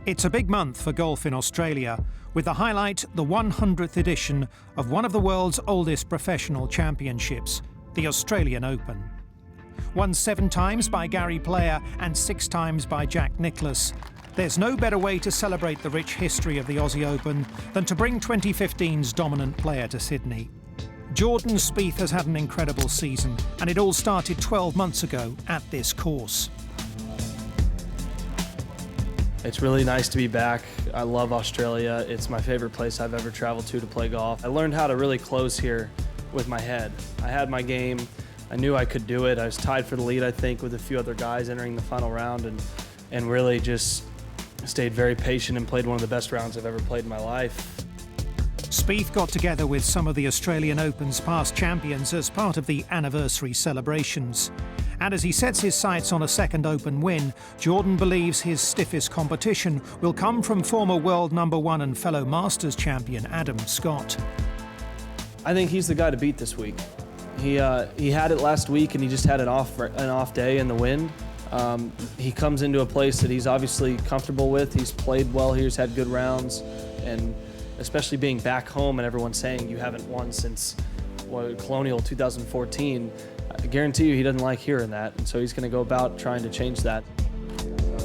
It's a big month for golf in Australia, with the highlight the 100th edition of one of the world's oldest professional championships, the Australian Open. Won 7 times by Gary Player and 6 times by Jack Nicklaus, there's no better way to celebrate the rich history of the Aussie Open than to bring 2015's dominant player to Sydney. Jordan Spieth has had an incredible season, and it all started 12 months ago at this course. It's really nice to be back. I love Australia. It's my favorite place I've ever traveled to play golf. I learned how to really close here with my head. I had my game. I knew I could do it. I was tied for the lead, I think, with a few other guys entering the final round, and really just stayed very patient and played one of the best rounds I've ever played in my life. Spieth got together with some of the Australian Open's past champions as part of the anniversary celebrations. And as he sets his sights on a second Open win, Jordan believes his stiffest competition will come from former world #1 and fellow Masters champion Adam Scott. I think he's the guy to beat this week. He had it last week and he just had an off day in the wind. He comes into a place that he's obviously comfortable with. He's played well here, he's had good rounds, and especially being back home and everyone saying you haven't won since Colonial 2014, I guarantee you he doesn't like hearing that, and so he's going to go about trying to change that.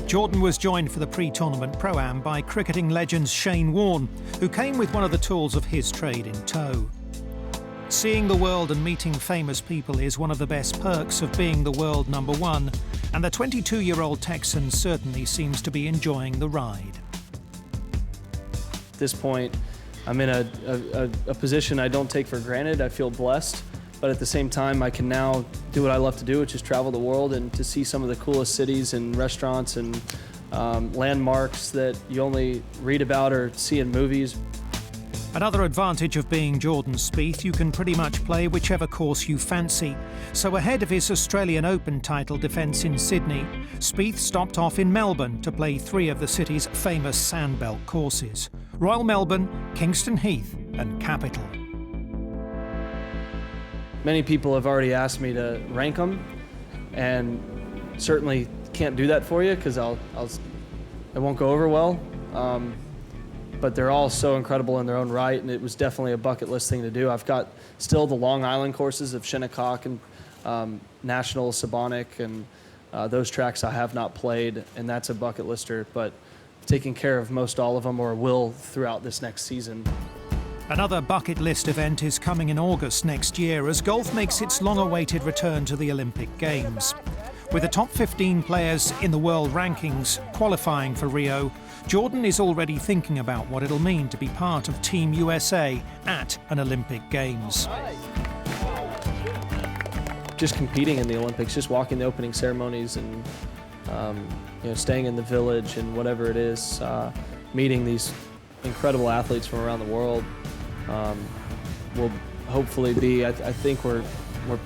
Jordan was joined for the pre-tournament Pro-Am by cricketing legends Shane Warne, who came with one of the tools of his trade in tow. Seeing the world and meeting famous people is one of the best perks of being the world #1, and the 22-year-old Texan certainly seems to be enjoying the ride. At this point, I'm in a position I don't take for granted. I feel blessed, but at the same time, I can now do what I love to do, which is travel the world and to see some of the coolest cities and restaurants and landmarks that you only read about or see in movies. Another advantage of being Jordan Spieth, you can pretty much play whichever course you fancy. So ahead of his Australian Open title defence in Sydney, Spieth stopped off in Melbourne to play 3 of the city's famous sandbelt courses: Royal Melbourne, Kingston Heath and Capital. Many people have already asked me to rank them, and certainly can't do that for you because it won't go over well. But they're all so incredible in their own right, and it was definitely a bucket list thing to do. I've got still the Long Island courses of Shinnecock and National, Sabonic, and those tracks I have not played, and that's a bucket lister, but taking care of most all of them, or will throughout this next season. Another bucket list event is coming in August next year as golf makes its long-awaited return to the Olympic Games. With the top 15 players in the world rankings qualifying for Rio, Jordan is already thinking about what it'll mean to be part of Team USA at an Olympic Games. Just competing in the Olympics, just walking the opening ceremonies and staying in the village and whatever it is, meeting these incredible athletes from around the world will hopefully be, I think we're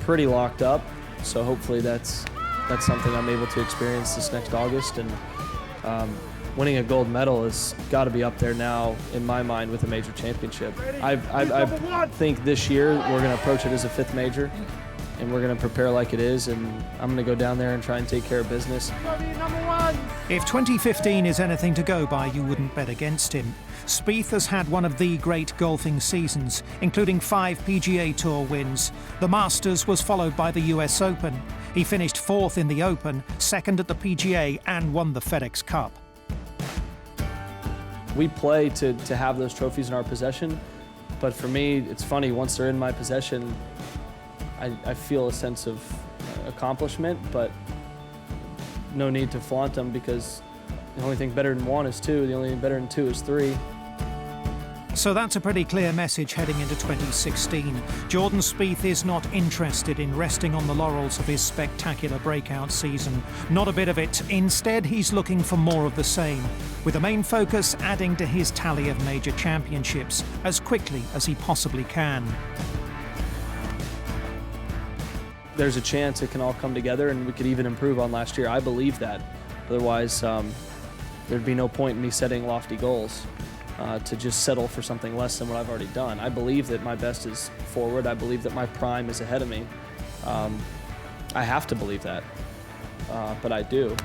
pretty locked up, so hopefully that's something I'm able to experience this next August, and winning a gold medal has got to be up there now in my mind with a major championship. I think this year we're going to approach it as a 5th major, and we're going to prepare like it is, and I'm going to go down there and try and take care of business. If 2015 is anything to go by, you wouldn't bet against him. Spieth has had one of the great golfing seasons, including 5 PGA Tour wins. The Masters was followed by the US Open. He finished 4th in the Open, 2nd at the PGA, and won the FedEx Cup. We play to have those trophies in our possession, but for me, it's funny, once they're in my possession, I feel a sense of accomplishment, but no need to flaunt them because the only thing better than 1 is 2, the only thing better than 2 is 3. So that's a pretty clear message heading into 2016. Jordan Spieth is not interested in resting on the laurels of his spectacular breakout season. Not a bit of it. Instead, he's looking for more of the same, with the main focus adding to his tally of major championships as quickly as he possibly can. There's a chance it can all come together and we could even improve on last year. I believe that. Otherwise, there'd be no point in me setting lofty goals. To just settle for something less than what I've already done. I believe that my best is forward. I believe that my prime is ahead of me. I have to believe that, but I do.